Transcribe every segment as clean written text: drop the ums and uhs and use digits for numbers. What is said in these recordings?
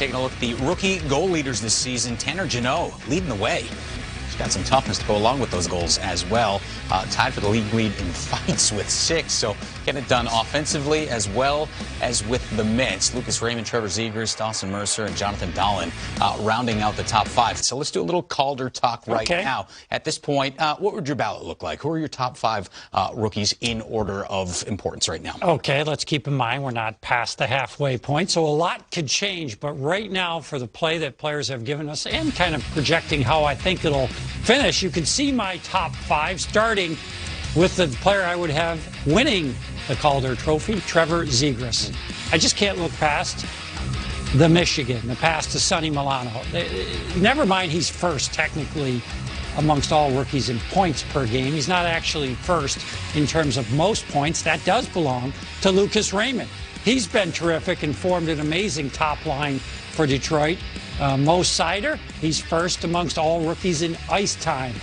taking a look at the rookie goal leaders this season. Tanner Jeannot leading the way. He's got some toughness to go along with those goals as well. Tied for the league lead in fights with 6. So getting it done offensively as well as with the mitts. Lucas Raymond, Trevor Zegras, Dawson, Mercer, and Jonathan Dahlen rounding out the top 5. So let's do a little Calder talk right now. At this point, what would your ballot look like? Who are your top 5 rookies in order of importance right now? Okay, let's keep in mind we're not past the halfway point, so a lot could change. But right now, for the play that players have given us and kind of projecting how I think it'll finish, you can see my top 5 starting with the player I would have winning the Calder Trophy, Trevor Zegras. I just can't look past the Michigan, the pass to Sonny Milano. Never mind he's first technically amongst all rookies in points per game. He's not actually first in terms of most points. That does belong to Lucas Raymond. He's been terrific and formed an amazing top line for Detroit. Seider, he's first amongst all rookies in ice time.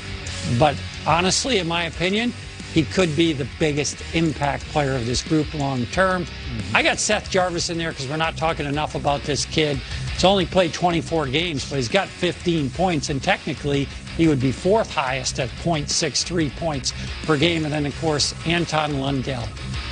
But honestly, in my opinion, he could be the biggest impact player of this group long term. I got Seth Jarvis in there because we're not talking enough about this kid. He's only played 24 games, but he's got 15 points, and technically he would be 4th highest at .63 points per game. And then, of course, Anton Lundell,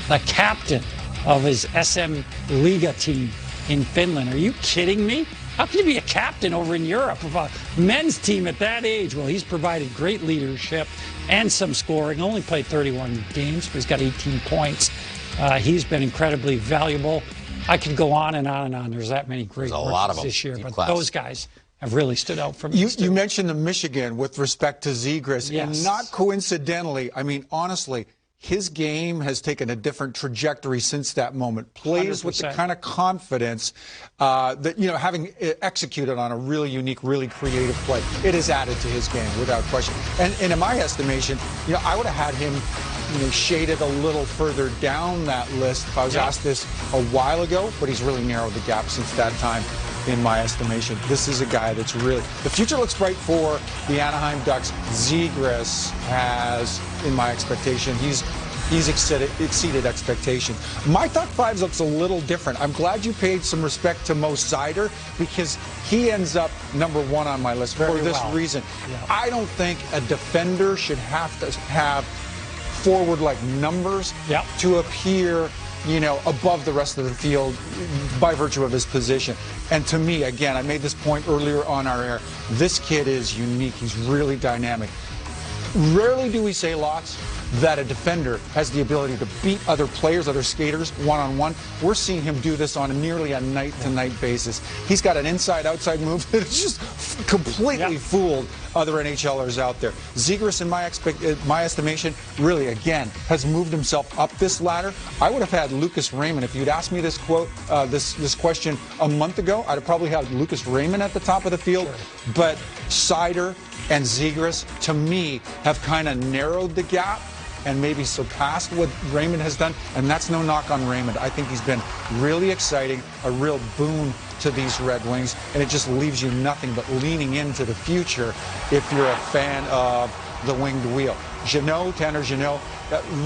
the captain of his SM Liga team in Finland. Are you kidding me? How can you be a captain over in Europe of a men's team at that age? Well, he's provided great leadership and some scoring. Only played 31 games, but he's got 18 points. He's been incredibly valuable. I could go on and on and on. There's that many great rookies this year, but those guys have really stood out for me. You mentioned the Michigan with respect to Zegras, and not coincidentally, I mean, honestly, his game has taken a different trajectory since that moment. Plays 100%. With the kind of confidence that, you know, having executed on a really unique, really creative play, it has added to his game without question. And in my estimation, you know, I would have had him, you know, shaded a little further down that list if I was asked this a while ago, but he's really narrowed the gap since that time. In my estimation, this is a guy that's really, the future looks bright for the Anaheim Ducks. Zegras has, in my expectation, he's exceeded expectations. My top 5 looks a little different. I'm glad you paid some respect to Seider because he ends up number 1 on my list for this reason. I don't think a defender should have to have forward-like numbers to appear, you know, above the rest of the field by virtue of his position. And to me, again, I made this point earlier on our air, this kid is unique. He's really dynamic. Rarely do we say lots that a defender has the ability to beat other players, other skaters, one-on-one. We're seeing him do this on nearly a night-to-night basis. He's got an inside-outside move that's just completely fooled other NHLers out there. Zegras, in my estimation, really, again, has moved himself up this ladder. I would have had Lucas Raymond. If you'd asked me this question a month ago, I'd have probably had Lucas Raymond at the top of the field. But Seider and Zegras, to me, have kind of narrowed the gap and maybe surpassed what Raymond has done. And that's no knock on Raymond. I think he's been really exciting, a real boon to these Red Wings, and it just leaves you nothing but leaning into the future if you're a fan of the winged wheel. Jeannot, Tanner Jeannot,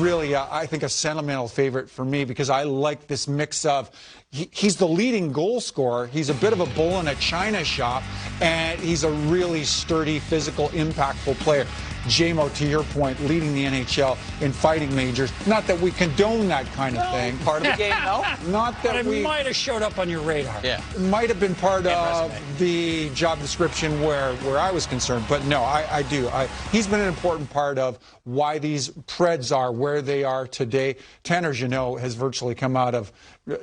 really, I think a sentimental favorite for me because I like this mix of, he's the leading goal scorer, he's a bit of a bull in a china shop, and he's a really sturdy, physical, impactful player. Jeannot, to your point, leading the NHL in fighting majors. Not that we condone that kind of thing. Part of the game, no? Not that but it might have showed up on your radar. It might have been part of the job description where I was concerned. But no, I do. He's been an important part of why these Preds are where they are today. Tanner Jeannot has virtually come out of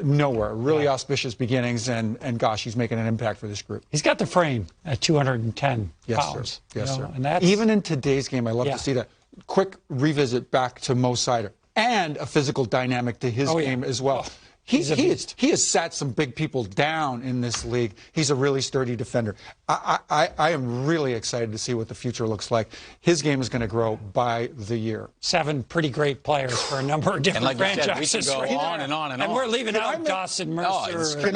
nowhere. Really auspicious beginnings, and gosh, he's making an impact for this group. He's got the frame at 210 pounds. Sir. Yes, sir. And that's, even in today's game, I love to see that. Quick revisit back to Seider and a physical dynamic to his game as well. He has sat some big people down in this league. He's a really sturdy defender. I am really excited to see what the future looks like. His game is going to grow by the year. 7 pretty great players for a number of different franchises. We can go on and on and on. And we're leaving out Dawson, Mercer. Can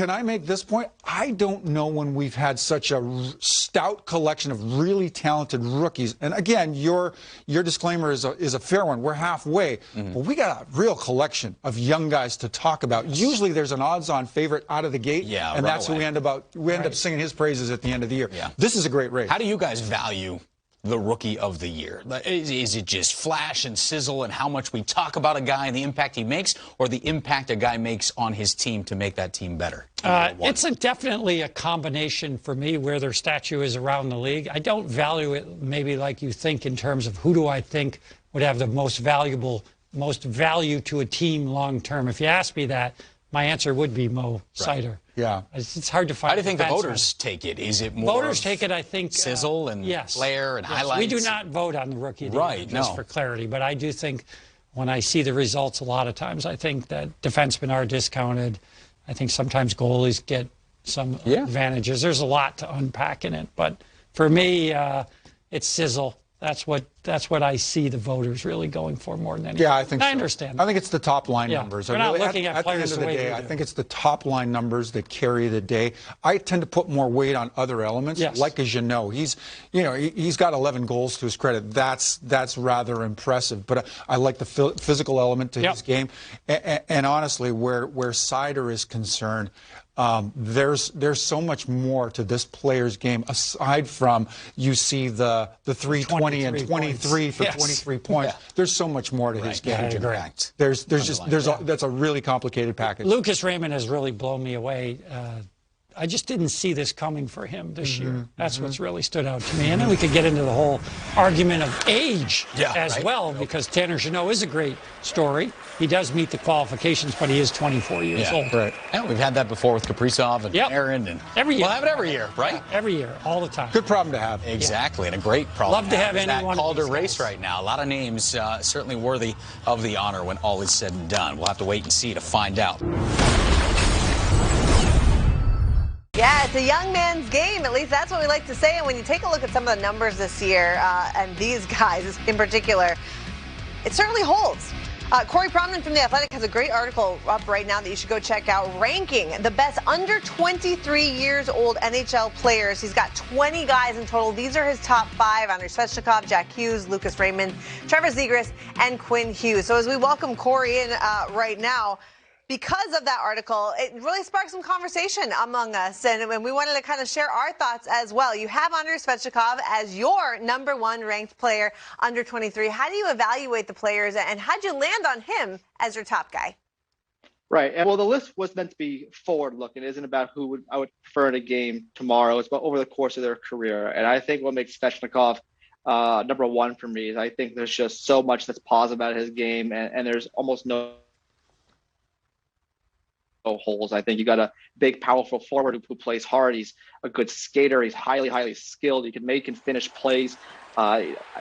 I make this point? I don't know when we've had such a stout collection of really talented rookies. And again, your disclaimer is a fair one. We're halfway, but we got a real collection of young guys to talk about. Usually there's an odds-on favorite out of the gate, and that's who we end up singing his praises at the end of the year. Yeah. This is a great race. How do you guys value the Rookie of the Year? Is it just flash and sizzle and how much we talk about a guy and the impact he makes, or the impact a guy makes on his team to make that team better? It's definitely a combination for me where their statue is around the league. I don't value it maybe like you think in terms of who do I think would have the most value to a team long term. If you ask me that, my answer would be Seider. Yeah. It's hard to find. How do you think the voters take it? Is it more voters take it, I think, sizzle and flair and highlights? We do not vote on the Rookie of the Year, just for clarity. But I do think when I see the results a lot of times, I think that defensemen are discounted. I think sometimes goalies get some advantages. There's a lot to unpack in it. But for me, it's sizzle. That's what I see the voters really going for more than anything. Yeah, I think so. I understand. I think it's the top line numbers. We're not looking at players the end of the day, I think it's the top line numbers that carry the day. I tend to put more weight on other elements, like a Jeannot. He's got 11 goals to his credit. That's rather impressive. But I like the physical element to his game. And honestly, where Seider is concerned, there's so much more to this player's game aside from you see the 320 and 23 for 23 points. There's so much more to his game. That's a really complicated package. Lucas Raymond has really blown me away. I just didn't see this coming for him this year. That's what's really stood out to me. And then we could get into the whole argument of age as well, because Tanner Jeannot is a great story. He does meet the qualifications, but he is 24 years old. Right. And we've had that before with Kaprizov and Aaron. And every year. We'll have it every year, right? Every year, all the time. Good problem to have. Exactly, and a great problem. Love to have anyone. That Calder race right now. A lot of names certainly worthy of the honor when all is said and done. We'll have to wait and see to find out. Yeah, it's a young man's game. At least that's what we like to say. And when you take a look at some of the numbers this year, and these guys in particular, it certainly holds. Corey Prominent from The Athletic has a great article up right now that you should go check out, ranking the best under 23 years old NHL players. He's got 20 guys in total. These are his top 5: Andrei Svechnikov, Jack Hughes, Lucas Raymond, Trevor Zegras, and Quinn Hughes. So as we welcome Corey in right now, because of that article, it really sparked some conversation among us, and we wanted to kind of share our thoughts as well. You have Andrei Svechnikov as your #1 ranked player under 23. How do you evaluate the players, and how'd you land on him as your top guy? Right. And well, the list was meant to be forward-looking. It isn't about who I would prefer in a game tomorrow. It's about over the course of their career. And I think what makes Svechnikov #1 for me is I think there's just so much that's positive about his game, and there's almost no holes. I think you got a big, powerful forward who plays hard. He's a good skater. He's highly skilled. He can make and finish plays.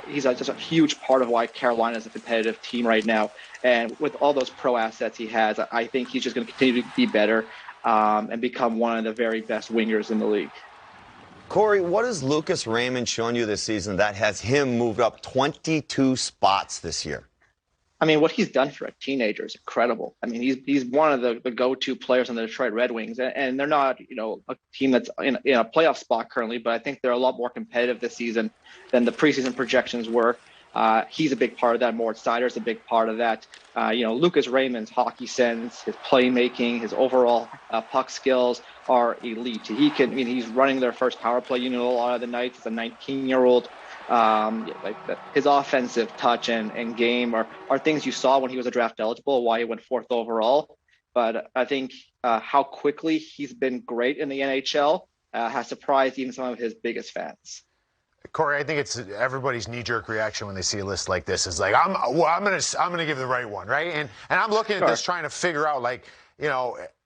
He's just a huge part of why Carolina is a competitive team right now. And with all those pro assets he has, I think he's just going to continue to be better and become one of the very best wingers in the league. Corey, what has Lucas Raymond shown you this season that has him moved up 22 spots this year? I mean, what he's done for a teenager is incredible. I mean, he's one of the go-to players on the Detroit Red Wings, and they're not, a team that's in a playoff spot currently, but I think they're a lot more competitive this season than the preseason projections were. He's a big part of that. Moritz Seider's a big part of that. Lucas Raymond's hockey sense, his playmaking, his overall puck skills are elite. He's running their first power play unit a lot of the nights. He's a 19-year-old. His offensive touch and game are things you saw when he was a draft eligible, why he went 4th overall. But I think how quickly he's been great in the NHL has surprised even some of his biggest fans. Corey, I think it's everybody's knee-jerk reaction when they see a list like this is like, I'm gonna give the right one, right? And I'm looking at this trying to figure out,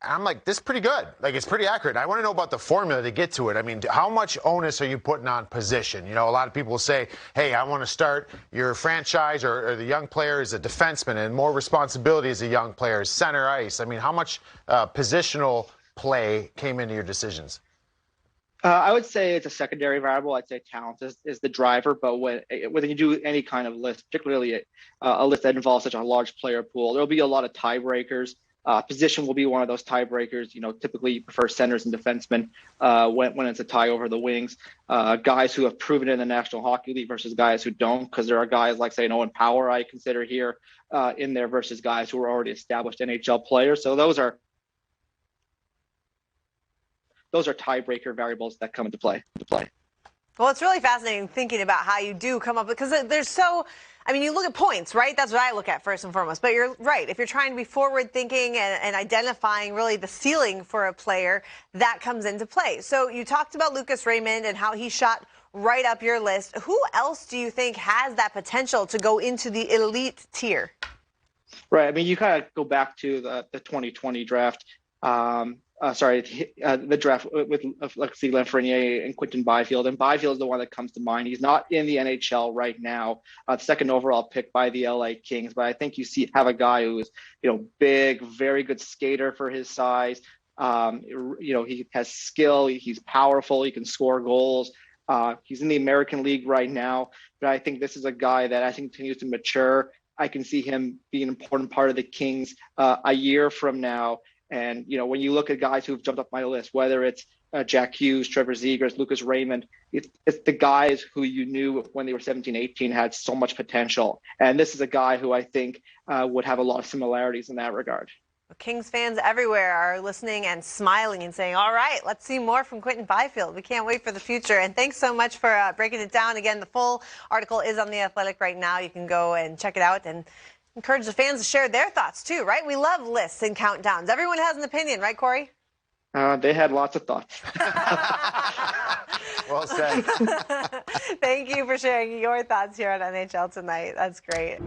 I'm like, this is pretty good. It's pretty accurate. I want to know about the formula to get to it. I mean, how much onus are you putting on position? A lot of people will say, hey, I want to start your franchise or the young player as a defenseman and more responsibility as a young player, center ice. I mean, how much positional play came into your decisions? I would say it's a secondary variable. I'd say talent is the driver, but when you do any kind of list, particularly a list that involves such a large player pool, there'll be a lot of tiebreakers. Position will be one of those tiebreakers. Typically you prefer centers and defensemen when it's a tie over the wings. Guys who have proven it in the National Hockey League versus guys who don't, because there are guys like, say, Owen Power I consider here in there versus guys who are already established NHL players. So those are tiebreaker variables that come into play. Well, it's really fascinating thinking about how you do come up, because you look at points, right? That's what I look at first and foremost. But you're right. If you're trying to be forward thinking and identifying really the ceiling for a player, that comes into play. So you talked about Lucas Raymond and how he shot right up your list. Who else do you think has that potential to go into the elite tier? Right. I mean, you kind of go back to the 2020 draft. The draft with Alexis Lafreniere and Quinton Byfield. And Byfield is the one that comes to mind. He's not in the NHL right now, second overall pick by the LA Kings. But I think have a guy who is, big, very good skater for his size. He has skill. He's powerful. He can score goals. He's in the American League right now. But I think this is a guy that as he continues to mature, I can see him being an important part of the Kings a year from now. And, when you look at guys who've jumped up my list, whether it's Jack Hughes, Trevor Zegras, Lucas Raymond, it's the guys who you knew when they were 17, 18 had so much potential. And this is a guy who I think would have a lot of similarities in that regard. Kings fans everywhere are listening and smiling and saying, all right, let's see more from Quinton Byfield. We can't wait for the future. And thanks so much for breaking it down. Again, the full article is on The Athletic right now. You can go and check it out and encourage the fans to share their thoughts too, right? We love lists and countdowns. Everyone has an opinion, right, Corey? They had lots of thoughts. Well said. Thank you for sharing your thoughts here on NHL Tonight. That's great.